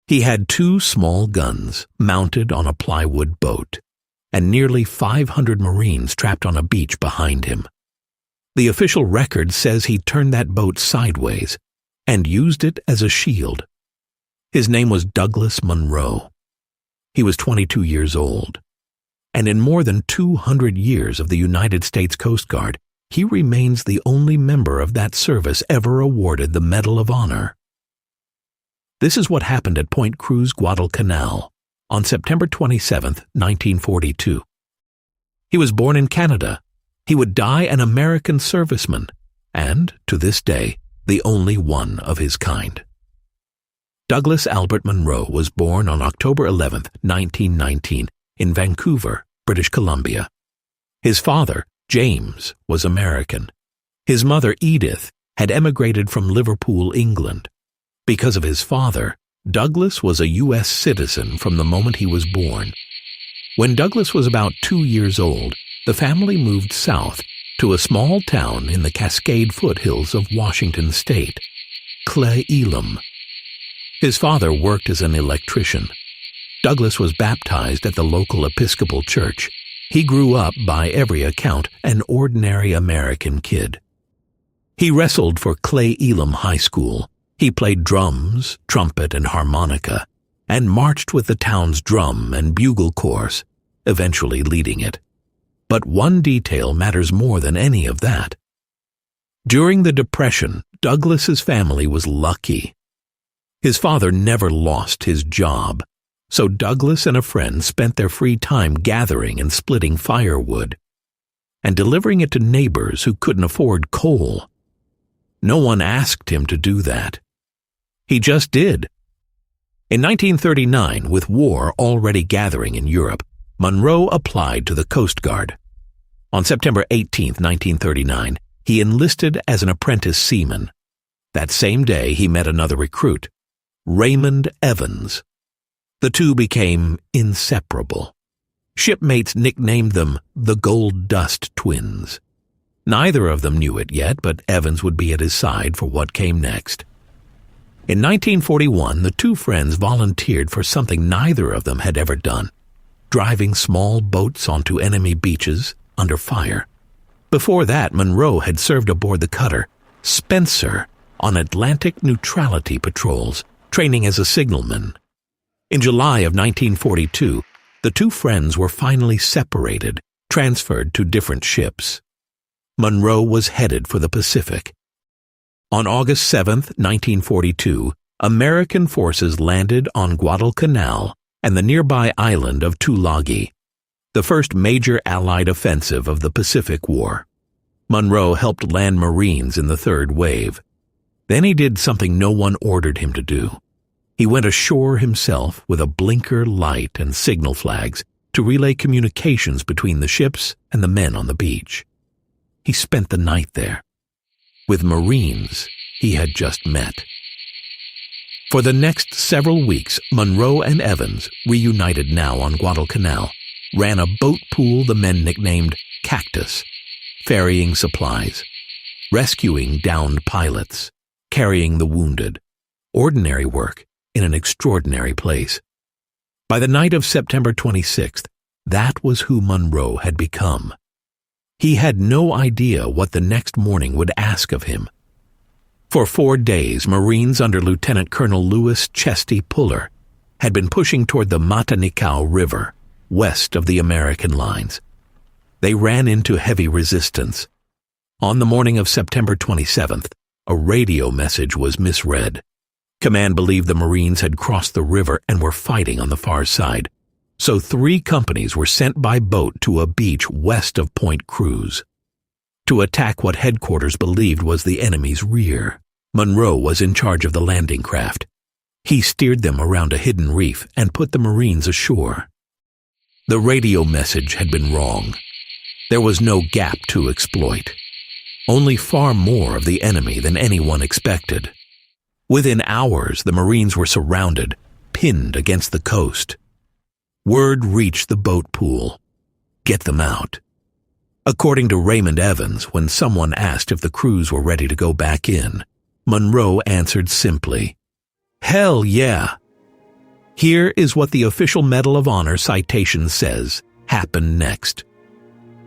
He had 2 small guns mounted on a plywood boat, and nearly 500 Marines trapped on a beach behind him. The official record says he turned that boat sideways and used it as a shield. His name was Douglas Munro. He was 22 years old, and in more than 200 years of the United States Coast Guard, he remains the only member of that service ever awarded the Medal of Honor. This is what happened at Point Cruz, Guadalcanal, on September 27, 1942. He was born in Canada. He would die an American serviceman, and, to this day, the only one of his kind. Douglas Albert Munro was born on October 11, 1919, in Vancouver, British Columbia. His father, James, was American. His mother, Edith, had emigrated from Liverpool, England. Because of his father, Douglas was a U.S. citizen from the moment he was born. When Douglas was about 2 years old, the family moved south to a small town in the Cascade foothills of Washington state, Cle Elum. His father worked as an electrician. Douglas was baptized at the local Episcopal church. He grew up, by every account, an ordinary American kid. He wrestled for Cle Elum High School. He played drums, trumpet, and harmonica, and marched with the town's drum and bugle corps, eventually leading it. But one detail matters more than any of that. During the Depression, Douglas's family was lucky. His father never lost his job, so Douglas and a friend spent their free time gathering and splitting firewood, and delivering it to neighbors who couldn't afford coal. No one asked him to do that. He just did. In 1939, with war already gathering in Europe, Munro applied to the Coast Guard. On September 18, 1939, he enlisted as an apprentice seaman. That same day, he met another recruit, Raymond Evans. The two became inseparable. Shipmates nicknamed them the Gold Dust Twins. Neither of them knew it yet, but Evans would be at his side for what came next. In 1941, the two friends volunteered for something neither of them had ever done, driving small boats onto enemy beaches under fire. Before that, Munro had served aboard the cutter Spencer on Atlantic neutrality patrols, training as a signalman. In July of 1942, the two friends were finally separated, transferred to different ships. Munro was headed for the Pacific. On August 7, 1942, American forces landed on Guadalcanal and the nearby island of Tulagi, the first major Allied offensive of the Pacific War. Munro helped land Marines in the third wave. Then he did something no one ordered him to do. He went ashore himself with a blinker light and signal flags to relay communications between the ships and the men on the beach. He spent the night there, with Marines he had just met. For the next several weeks, Munro and Evans, reunited now on Guadalcanal, ran a boat pool the men nicknamed Cactus, ferrying supplies, rescuing downed pilots, carrying the wounded, ordinary work in an extraordinary place. By the night of September 26th, that was who Munro had become. He had no idea what the next morning would ask of him. For 4 days, Marines under Lieutenant Colonel Louis Chesty Puller had been pushing toward the Matanikau River, west of the American lines. They ran into heavy resistance. On the morning of September 27th, a radio message was misread. Command believed the Marines had crossed the river and were fighting on the far side, so 3 companies were sent by boat to a beach west of Point Cruz to attack what headquarters believed was the enemy's rear. Munro was in charge of the landing craft. He steered them around a hidden reef and put the Marines ashore. The radio message had been wrong. There was no gap to exploit. Only far more of the enemy than anyone expected. Within hours, the Marines were surrounded, pinned against the coast. Word reached the boat pool. Get them out. According to Raymond Evans, when someone asked if the crews were ready to go back in, Munro answered simply, "Hell yeah!" Here is what the official Medal of Honor citation says happened next.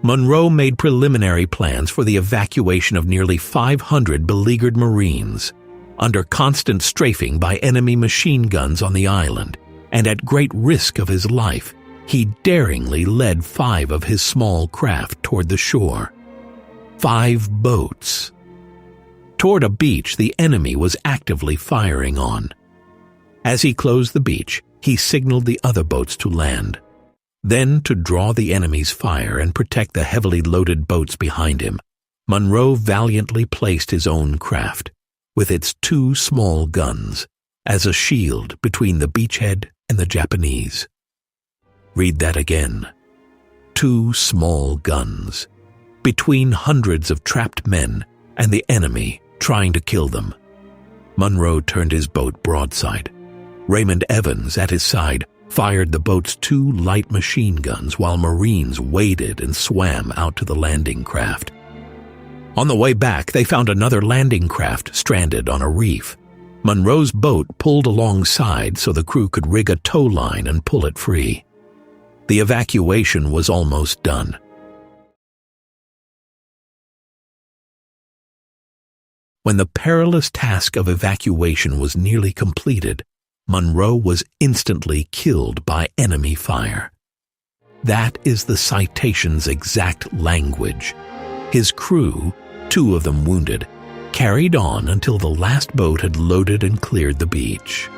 Munro made preliminary plans for the evacuation of nearly 500 beleaguered Marines, under constant strafing by enemy machine guns on the island, and at great risk of his life, he daringly led 5 of his small craft toward the shore. 5 boats. Toward a beach the enemy was actively firing on. As he closed the beach, he signaled the other boats to land. Then, to draw the enemy's fire and protect the heavily loaded boats behind him, Munro valiantly placed his own craft, with its 2 small guns, as a shield between the beachhead and the Japanese. Read that again. 2 small guns, between hundreds of trapped men and the enemy trying to kill them. Munro turned his boat broadside. Raymond Evans, at his side, fired the boat's 2 light machine guns while Marines waded and swam out to the landing craft. On the way back, they found another landing craft stranded on a reef. Munro's boat pulled alongside so the crew could rig a tow line and pull it free. The evacuation was almost done. When the perilous task of evacuation was nearly completed, Munro was instantly killed by enemy fire. That is the citation's exact language. His crew, 2 of them wounded, carried on until the last boat had loaded and cleared the beach.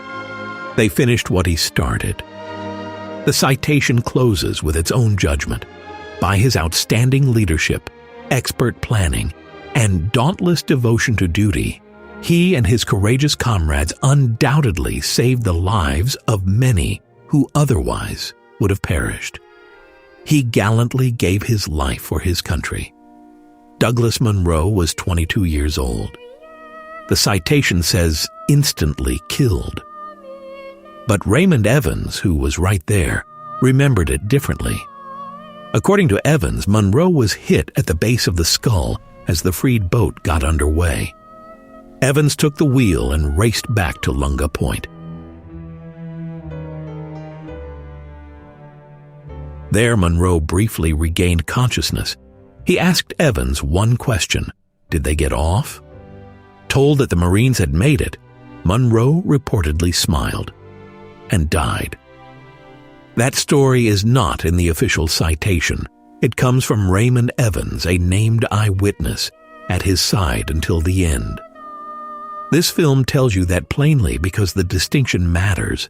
They finished what he started. The citation closes with its own judgment. By his outstanding leadership, expert planning, and dauntless devotion to duty, he and his courageous comrades undoubtedly saved the lives of many who otherwise would have perished. He gallantly gave his life for his country. Douglas Munro was 22 years old. The citation says instantly killed. But Raymond Evans, who was right there, remembered it differently. According to Evans, Munro was hit at the base of the skull as the freed boat got underway. Evans took the wheel and raced back to Lunga Point. There, Munro briefly regained consciousness. He asked Evans one question: did they get off? Told that the Marines had made it, Munro reportedly smiled and died. That story is not in the official citation. It comes from Raymond Evans, a named eyewitness, at his side until the end. This film tells you that plainly because the distinction matters,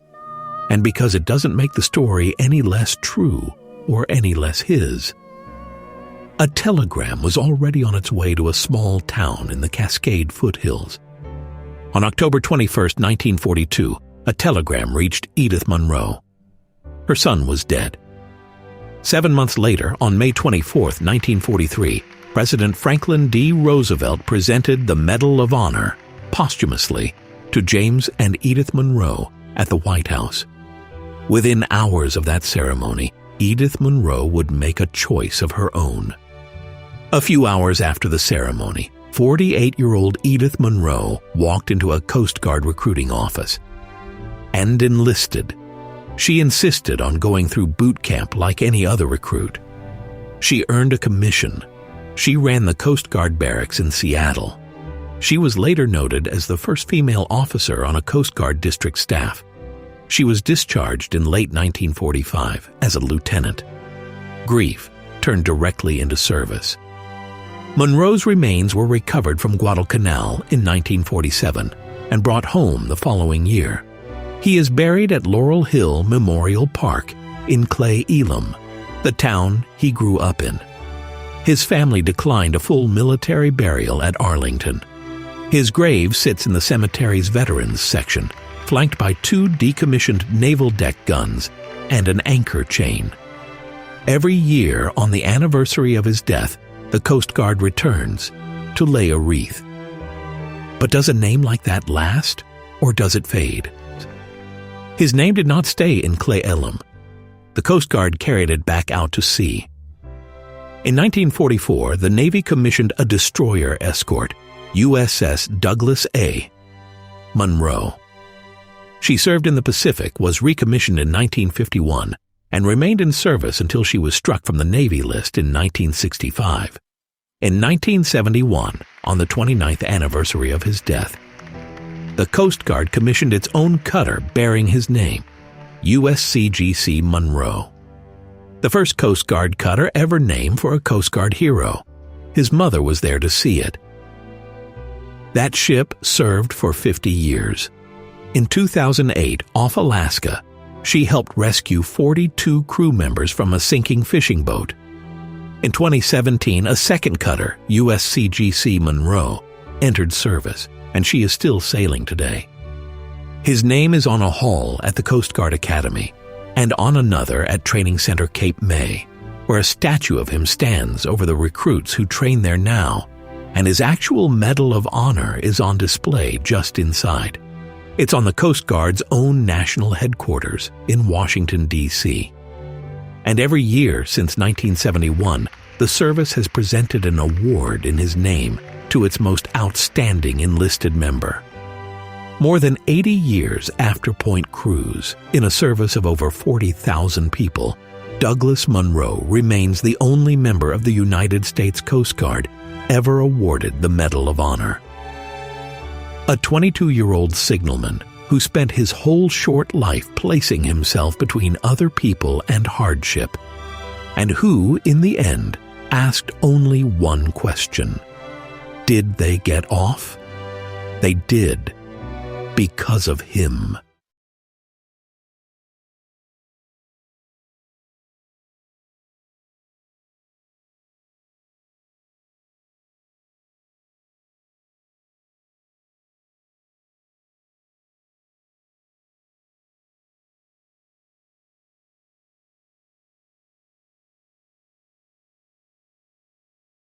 and because it doesn't make the story any less true or any less his. A telegram was already on its way to a small town in the Cascade foothills. On October 21, 1942, a telegram reached Edith Munro. Her son was dead. 7 months later, on May 24, 1943, President Franklin D. Roosevelt presented the Medal of Honor posthumously to James and Edith Munro at the White House. Within hours of that ceremony, Edith Munro would make a choice of her own. A few hours after the ceremony, 48-year-old Edith Munro walked into a Coast Guard recruiting office and enlisted. She insisted on going through boot camp like any other recruit. She earned a commission. She ran the Coast Guard barracks in Seattle. She was later noted as the first female officer on a Coast Guard district staff. She was discharged in late 1945 as a lieutenant. Grief turned directly into service. Munro's remains were recovered from Guadalcanal in 1947 and brought home the following year. He is buried at Laurel Hill Memorial Park in Cle Elum, the town he grew up in. His family declined a full military burial at Arlington. His grave sits in the cemetery's veterans section, flanked by 2 decommissioned naval deck guns and an anchor chain. Every year on the anniversary of his death, the Coast Guard returns to lay a wreath. But does a name like that last, or does it fade? His name did not stay in Cle Elum. The Coast Guard carried it back out to sea. In 1944, the Navy commissioned a destroyer escort, USS Douglas A. Munro. She served in the Pacific, was recommissioned in 1951, and remained in service until she was struck from the Navy list in 1965. In 1971, on the 29th anniversary of his death, the Coast Guard commissioned its own cutter bearing his name, USCGC Munro. The first Coast Guard cutter ever named for a Coast Guard hero. His mother was there to see it. That ship served for 50 years. In 2008, off Alaska, she helped rescue 42 crew members from a sinking fishing boat. In 2017, a second cutter, USCGC Munro, entered service, and she is still sailing today. His name is on a hull at the Coast Guard Academy and on another at Training Center Cape May, where a statue of him stands over the recruits who train there now, and his actual Medal of Honor is on display just inside. It's on the Coast Guard's own national headquarters in Washington, D.C. And every year since 1971, the service has presented an award in his name to its most outstanding enlisted member. More than 80 years after Point Cruz, in a service of over 40,000 people, Douglas Munro remains the only member of the United States Coast Guard ever awarded the Medal of Honor. A 22-year-old signalman who spent his whole short life placing himself between other people and hardship, and who, in the end, asked only one question. Did they get off? They did, because of him.